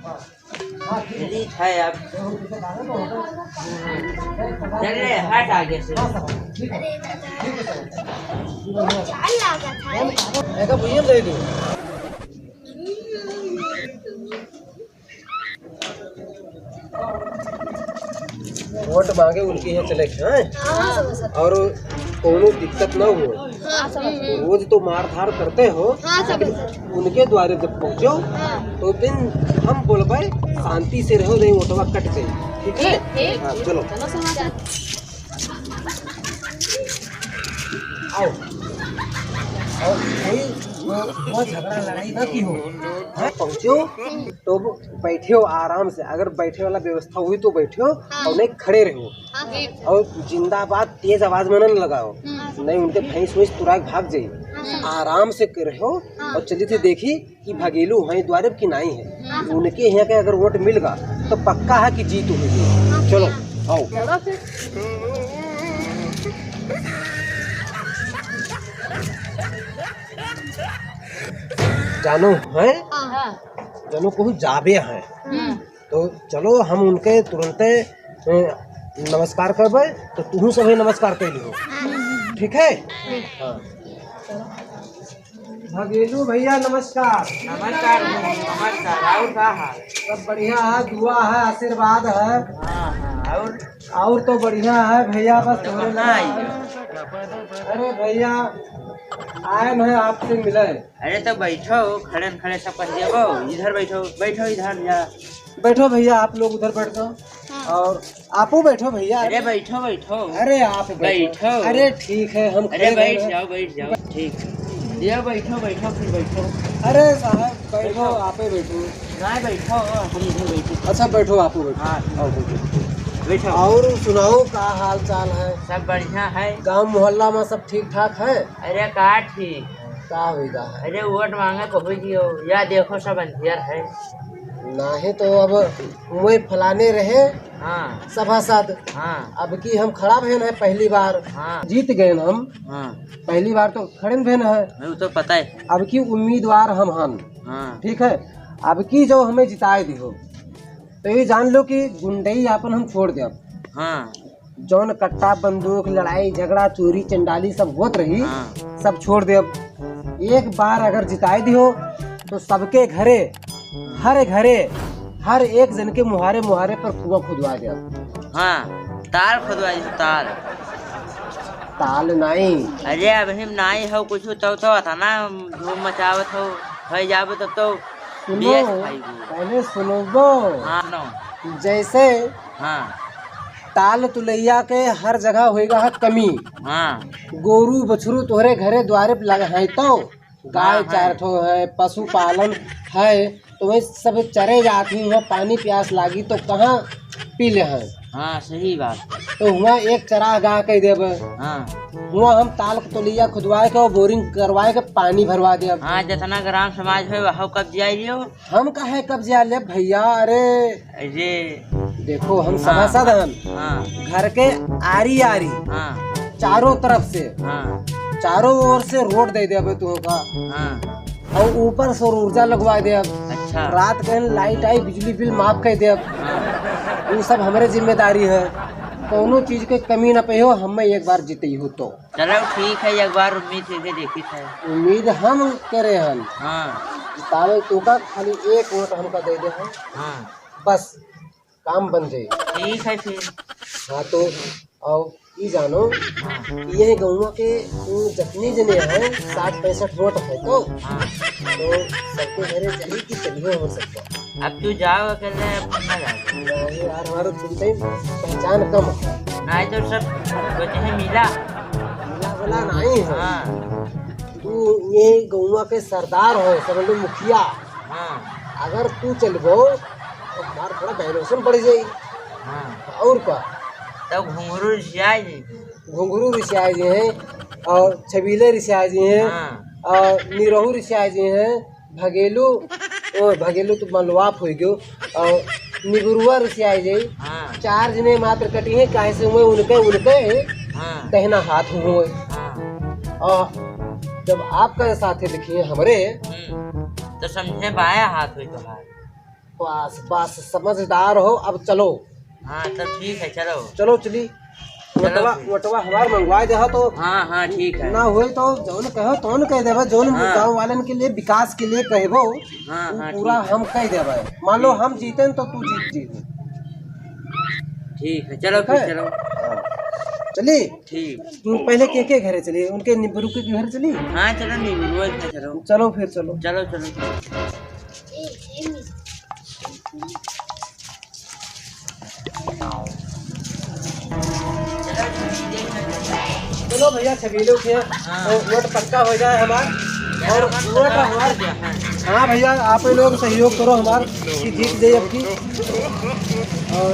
ठीक है अब चल रहे हट आगे से भैया दे दो वोट मांगे उनके यहाँ चले हैं और कोनो दिक्कत ना हो। रोज तो मार धार करते हो, उनके द्वारे जब पहुँचो तो दिन हम बोलबे शांति से रहो, नहीं वोटवा कट जाए। ठीक है हाँ, चलो आओ और कोई झगड़ा लड़ाई ना की हो। पहुँचो तो बैठे हो आराम से, अगर बैठे वाला व्यवस्था हुई तो बैठो और नहीं खड़े रहो। और जिंदाबाद तेज आवाज में न लगाओ, नहीं उनके भैंस वैंस तुरंत भाग जाये। आराम से रहो और चली थी देखी कि भगेलू है द्वारे की नहीं है। उनके यहाँ के अगर वोट मिल गया तो पक्का है कि जीत होगी। चलो आओ जानो है जानो को जाबे हैं तो चलो हम उनके तुरंत नमस्कार करबे तो तुम सभी नमस्कार कर लियो। ठीक है हाँ। भगेलू भैया नमस्कार। नमस्कार नमस्कार। और का हाल? सब बढ़िया है, दुआ है, आशीर्वाद है। और तो बढ़िया है भैया, बस थोड़े ना। अरे भैया आए हैं आपसे मिले। अरे तो बैठो, खड़े खड़े सब कह देबो, इधर बैठो बैठो इधर जा बैठो भैया, आप लोग उधर बैठ जाओ और आपो बैठो भैया। अरे बैठो बैठो। अरे आप बैठो। अरे ठीक है हम अरे बैठ जाओ ठीक है ये बैठो बैठो फिर बैठो। अरे साहब बैठो आपे बैठो। नहीं बैठो हम इधर बैठो। अच्छा बैठो आपो बैठो। हाँ बैठो। और सुनाओ का हाल चाल है? सब बढ़िया है। गांव मोहल्ला में सब ठीक ठाक है? अरे का ठीक का होगा? अरे वोट मांगे को दियो या देखो सब अंधियर है। नहीं तो अब वही फलाने रहे हाँ सभासद। हाँ अब की हम खड़ा भेन है पहली बार। हाँ जीत गए हम। हाँ पहली बार तो खड़े भेन है, वो तो पता है। अब की उम्मीदवार हम हन। हाँ ठीक है, अब की जो हमें जिताए दियो तो ये जान लो कि गुंडई आपन हम छोड़ दे। हाँ जौन कट्टा बंदूक लड़ाई झगड़ा चोरी चंडाली सब होत रही। हाँ। सब छोड़ दे। अब एक बार अगर जिताए दियो तो सबके घरे हर एक जन के मुहारे पर कुआं खुदवा दे। हाँ ताल खुदवा दे। ताल नहीं। अरे अब हम नहीं हो कुछ तो था ना धूम मचावत हो भाई जाबो तब तो सुनो पहले सुनो गो। हाँ नो जैसे हाँ ताल तुलैया के हर जगह होएगा है कमी। हाँ गोरू बछरू तोहरे घरे द्वारे लगा है तो गाय चार ठो है, पशुपालन है तो वही सब चरे जाती हुआ पानी प्यास लागी तो कहाँ पी ले है। हाँ सही बात। तो हुआ एक चराह गा कह देब। हाँ हुआ हम ताल तोलिया खुदवाए के बोरिंग करवाए के पानी भरवा दे। हाँ जितना ग्राम समाज है वह कब्जा लियो। हम कहे कब्जा ले भैया? अरे देखो हम सभासद हन। हाँ घर के आरी हाँ चारों तरफ से। हाँ चारों ओर से रोड दे दे तुमका। हाँ और ऊपर सौर ऊर्जा लगवा दे। अच्छा रात के लाइट आई बिजली बिल माफ कर दे। वो सब हमारे जिम्मेदारी है, कोनो चीज के कमी न पे हो। हम एक बार जीते हो तो चलो ठीक है, एक बार उम्मीद करके देखी है। उम्मीद हम करे हन। हाँ तावे तो का खाली एक वोट हमका दे दे हम। हाँ बस काम बन जाए। ठीक है फिर। हाँ तो और ये जानो ये गाँव के जितने जने हैं 60-65 वोट है तो सबके घरे चली कि चलिए हो सकता। अब तू जाओ अकेले यार हमारा पहचान कम है। नहीं तो सब मिला वाला नहीं है। हाँ तू ये गाँव के सरदार हो, समझ लो मुखिया। हाँ अगर तू चल गो तो हमारा थोड़ा वैल्यूएशन बढ़ जाए। हाँ और क्या तो घुंघरू रिसियाई जी हैं और छबीले रिसियाई जी हैं। हाँ और निरहू रिसियाई जी हैं। भगेलू तो मलवाप हो गयो और निगुरुआ रिसियाई जी। हाँ 4 जने मात्र कटी है काहे से हुए उनके हाँ दहना हाथ हुए। हाँ और जब आपका साथे देखिए हमरे तो समझे बाया हाथ हुई तो बस बस समझदार हो। अब चलो। हाँ तब ठीक है, चलो चलो चली। वटवा वटवा हमार मंगवा दे तो। हाँ हाँ ठीक है। ना हुए तो जौन कहो तौन कह देबा, जौन हाँ। गाँव वालन के लिए विकास के लिए कहबो हाँ हाँ पूरा ठीक है। हम कह देबा। मान लो हम जीते तो तू जीत जी। ठीक है, चलो ठीक फिर है? चलो। चली। ठीक। तू पहले के घरे चली, उनके निबरू के घर चली। हाँ चलो नहीं रोज में चलो। चलो फिर चलो। चलो चलो। चलो भैया छबीले उठे। वोट पक्का हो जाए हमार और वोट हमार। हाँ भैया आप लोग सहयोग करो हमार कि जीत जाए अब की। और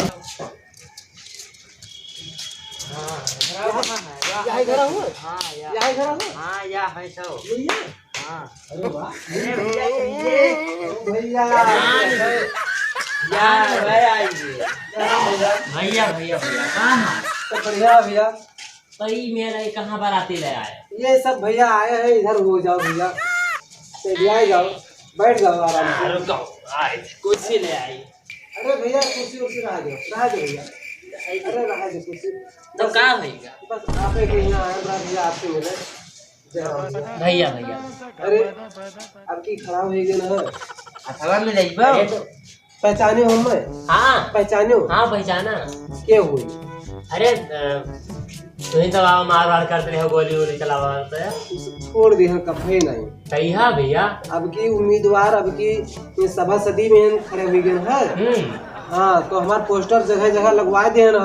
यही घर हुआ। हाँ यही घर हुआ। हाँ या है सब। हाँ अरे वाह भैया भैया भैया हाँ सब बढ़िया भैया। भाई मेरा ये कहाँ पर आते रहे आए? ये सब भैया आए हैं इधर। हो जाओ भैया, चलिए जाओ, बैठ जाओ आराम से। रुको, आए कुर्सी ले आई। अरे भैया कुर्सी उर्सी रहा दो भैया। अरे रहा दो कुर्सी। तो क्या होगा? बस आप के यहाँ आए बड़ा भैया, आपसे मिले। जय राम जी। भैया भैया अरे आपकी खराब हो गई ना। अथवा में जाइबा। अरे तो पहचाने हो मैं? हाँ पहचाने हो? हाँ पहचाना। क्या हुई? अरे तुम्हें तो मार मार करते रहे हो, गोली वोली चलावा करते हैं। छोड़ दी है कभी नहीं। सही है भैया। अब की उम्मीदवार अब की सभा सदी में खड़े हुए गए हैं। हाँ तो हमारे पोस्टर जगह जगह लगवा दे ना।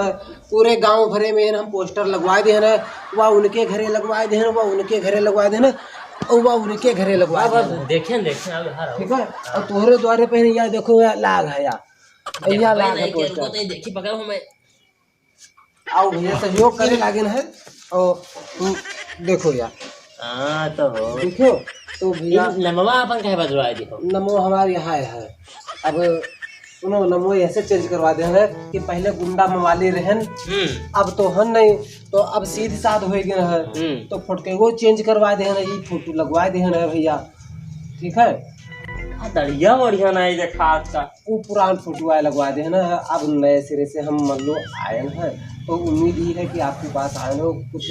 पूरे गांव भरे में हम पोस्टर लगवा दे ना। वह उनके घरे लगवा दे, वह उनके घरे लगवा देना, और वह उनके घरे लगवा दे। देखें देखें अब हर ठीक है। और तोहरे द्वारे पे या देखो या लाग है या लाग है पोस्टर। देखी पकड़ हूँ मैं। आओ भैया सहयोग करे लागिन है। और देखो यार। हाँ तो हो। देखो तो भैया नमवा अपन कहे बदलवाए देखो। नमो हमारे यहाँ है। अब सुनो नमो ऐसे चेंज करवा दे हैं कि पहले गुंडा मवाली रहन, अब तो हन नहीं तो अब सीधी साध हो गए हैं। तो फोटो वो चेंज करवा दे ये फोटो लगवा दे है भैया। ठीक है। बढ़िया बढ़िया नहीं देखा आज का। वो पुरान फोटो आए लगवा दे ना। अब नए सिरे से हम मान लो आए हैं तो उम्मीद ही है कि आपके पास आए हो कुछ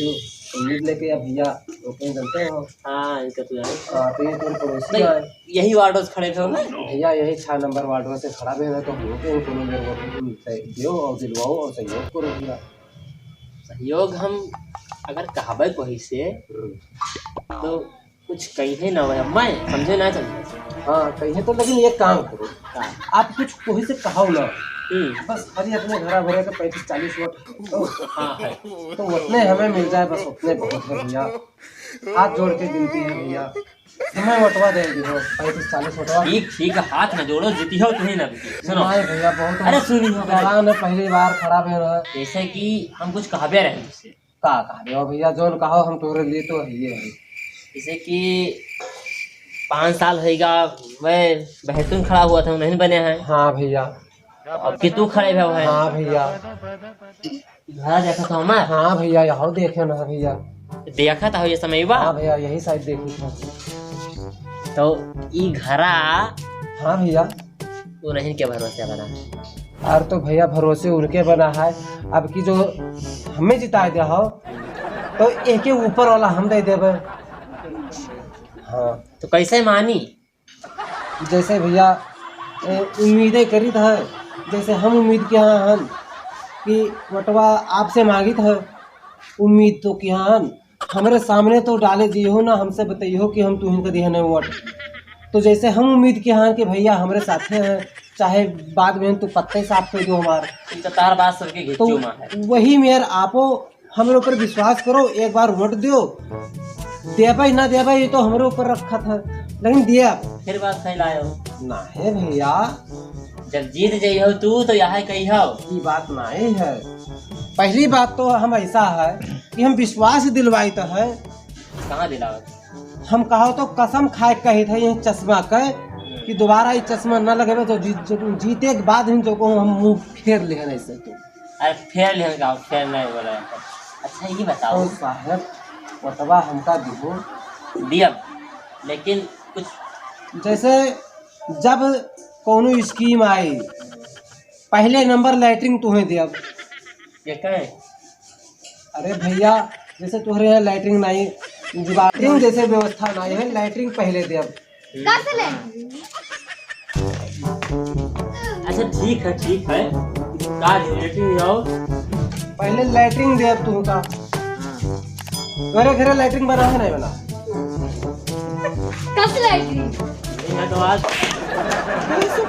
उम्मीद लेके। या भैया वो कहीं जानते हो? हाँ इनका तो जाने। तो ये तुम्हारे पड़ोसी हैं। यही वार्डों से खड़े थे ना भैया यही 6 नंबर वार्ड में से खड़ा भी है। तो हम लोग उनको मेरे को दियो और दिलवाओ और सहयोग करो भैया। सहयोग हम अगर कहबे कोई से तो कुछ कहीं ना हो। मैं समझे ना समझे। हाँ कहीं तो, लेकिन एक काम करो आप कुछ कोई से कहो ना। बस खाली अपने घर भरे का 35-40 वोट हाँ है। तो उतने हमें मिल जाए, बस उतने बहुत है भैया। हाथ जोड़ के गिनती है भैया, हमें वटवा दे दो 35-40 वटवा। ठीक ठीक है, हाथ न जोड़ो, जीती हो तुम्हें ना बीती। सुनो नहीं भैया बहुत अरे सुनी हो ने पहली बार खड़ा भी रहा। जैसे कि हम कुछ कहबे रहे उससे का कहा हो भैया, जोन कहो हम तोरे लिए तो ये है। जैसे कि 5 साल होगा मैं बेहतून खड़ा हुआ था, नहीं बने हैं। हाँ भैया। अब कि तू खड़े हुए है। हाँ भैया। घर देखा था हमार। हाँ भैया यहाँ देखे ना भैया। देखा था ये समय बा। हाँ भैया यही साइड देखी था। तो ई घरा हाँ भैया वो नहीं के भरोसे बना है। और तो भैया भरोसे उनके बना है। अब की जो हमें जिता दे हो तो एक ही ऊपर वाला हम दे देवे। हाँ तो कैसे मानी? जैसे भैया उम्मीदें करी था, जैसे हम उम्मीद किया हन कि वटवा आपसे मांगी था। उम्मीद तो किया हन, हमारे सामने तो डाले दिए हो ना, हमसे बताइए कि हम तुम्हें दिया नहीं वोट। तो जैसे हम उम्मीद किया हन कि भैया हमारे साथे हैं, चाहे बाद में तो पत्ते साफ कर दो हमारे। तो तार बात सबके तो घिच्चू मां है। वही मेयर आपो हमारे ऊपर विश्वास करो, एक बार वोट दियो। दे भाई ना दे भाई ये तो हमारे ऊपर रखा था, लेकिन दिया फिर बात फैलाए हो ना है भैया। जब जीत जाइ हो तू तो यहाँ कही हो ये बात नहीं है। पहली बात तो हम ऐसा है कि हम विश्वास दिलवाई तो है। कहाँ दिलाओ? हम कहो तो कसम खाए कही थे ये चश्मा के कि दोबारा ये चश्मा न लगे तो जीते के बाद हम जो को हम मुंह फेर ले ऐसे। तो अरे फेर ले का फेर नहीं बोला। अच्छा ये बताओ साहब वटवा हमका दिहो दिया, लेकिन कुछ जैसे जब कोनो स्कीम आई, पहले नंबर लैट्रिन तुम्हें दे। अब ये कहे अरे भैया जैसे तुम्हारे यहाँ लैट्रिन नहीं, लैट्रिन जैसे व्यवस्था नहीं है, लैट्रिन पहले दे। अब अच्छा ठीक है का रिलेटिव जाओ पहले लैट्रिन दे। अब तुमका घरे घरे लैट्रिन बना है नहीं बना? कब लैट्रिन? यहाँ तो आज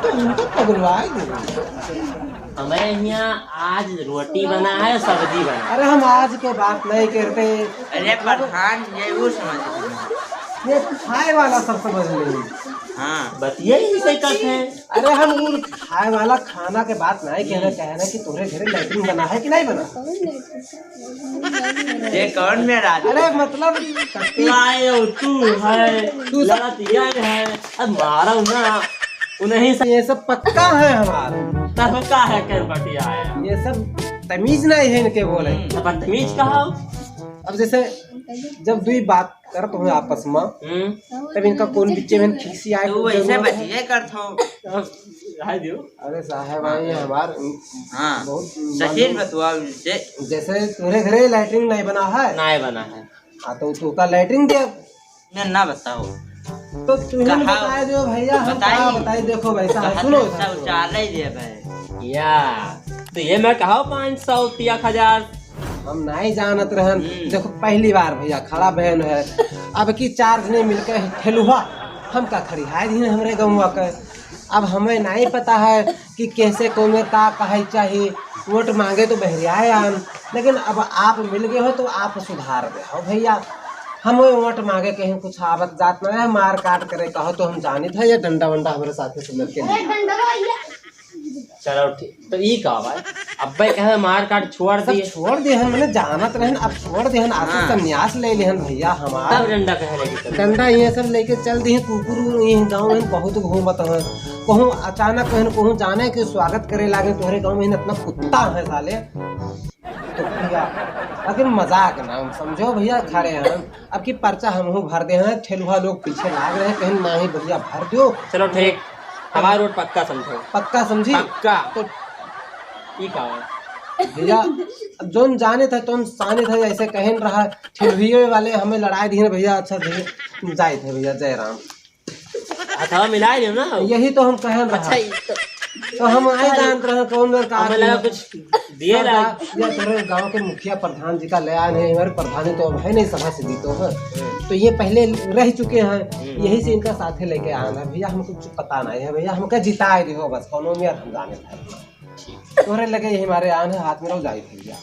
तो उनको पगलवाए दे। हमारे यहाँ आज रोटी बना है, सब्जी बना है। अरे हम आज के बात नहीं करते, अरे प्रधान ये वो समझ, ये खाए वाला सब समझ लेंगे। हाँ बतिया ही सही करते हैं। अरे हम वो खाए वाला खाना के बात नहीं कहना कि तुम्हारे घरे लैट्रिन बना है कि नहीं बना। ये कौन में राज? अरे मतलब लाए हो तू है, तू सब- लड़तिया है, अब मारा ना उन्हीं से ये सब पक्का है हमारा, तब का है कर बटिया है। ये सब तमीज नहीं है इनके बोले। तब बदतमीज कहा। अब जैसे जब दुई बात करत हो आपस में, तब इनका कौन बीचे में खीसी आए। तू ऐसे बतिए करथो। रह दियो। अरे साहब भाई हमार हाँ बहुत सही बतुआ से। जैसे तुम्हारे घरे लैट्रिन नहीं बना है, नाय बना है। हाँ तो तू का लैट्रिन दे। मैं ना बताओ तो तुम्हें कहा- बताए दो भैया, हम बताइए। कहा बताइए। देखो वैसा है, सुनो शौचालय दे भाई। या तो ये मैं कहा 500 1000। हम नहीं जानत रहन। देखो पहली बार भैया खड़ा बहन है, अब की 4 जने मिलकर ठेलुआ हम का खड़ी है दिन हमरे गौवा के। अब हमें नहीं पता है कि कैसे कौन का कहे चाहिए। वोट मांगे तो बहरियाए आन, लेकिन अब आप मिल गए हो तो आप सुधार दे हो भैया। हम वोट मांगे कहीं कुछ आवत जात ना है, मार काट करे कहो तो हम जानी था, या डंडा वंडा हमारे साथ से लड़के चलो ठीक तो ई कहा भाई अब भाई कहे मार काट छोड़ सब दिए छोड़ दे हन, मैंने जानत रहन। अब छोड़ दे हन, आशीष संन्यास ले लेहन भैया हमारा। तब डंडा कहे लगी तब। डंडा ये सब लेके चल दी। कुकुर ये गाँव में बहुत घूमत है, कहूँ अचानक कहूँ जाने के स्वागत करे लागे तुम्हारे गाँव में इतना कुत्ता है साले। तो भैया लेकिन मजाक ना समझो भैया, खा रहे हैं अब की पर्चा हम भर दे हैं। ठेलुआ लोग पीछे लाग रहे हैं, कहीं नहीं भैया भर दो। चलो ठीक हमारा रोड पक्का समझो। पक्का समझी? पक्का। तो ई कहा भैया अब जोन जाने थे तो साने थे, ऐसे कहन रहा ठेलुए वाले हमें लड़ाई दी भैया। अच्छा जाए थे भैया, जय राम। अथवा मिला लियो ना। यही तो हम कहन रहा। अच्छा तो हम आई जानते रहे कौन का हमें लगा कुछ दिए ला। या तेरे गांव के मुखिया प्रधान जी का ले आए हैं। हमारे प्रधान तो अब है नहीं, सभा से दी तो है, तो ये पहले रह चुके हैं, यही से इनका साथे लेके आना है भैया। हमको कुछ पता नहीं है भैया, हमका जिताए दियो बस कोनो में हम जाने थे। तोहरे लगे यही हमारे आने हाथ में रहो जाए भैया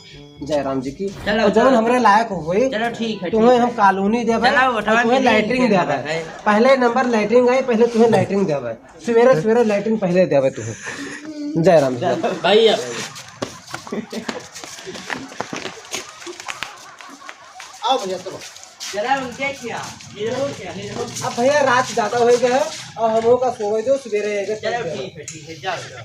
जय राम जी की। चलो, और जौन हमरे लायक हुए चलो ठीक है। तुम्हें हम कॉलोनी देवे, चलो, उठवा तुम्हें के लैट्रिन लिए देवे। है। पहले नंबर लैट्रिन आई, पहले तुम्हें लैट्रिन देवे। सवेरे सवेरे लैट्रिन पहले देवे तुम्हें। जय राम जी। भैया आओ भैया चलो। जरा उनके क्या अब भैया रात ज्यादा हो गया है और हम लोग का सोए दो सवेरे। चलो ठीक है जाओ जाओ।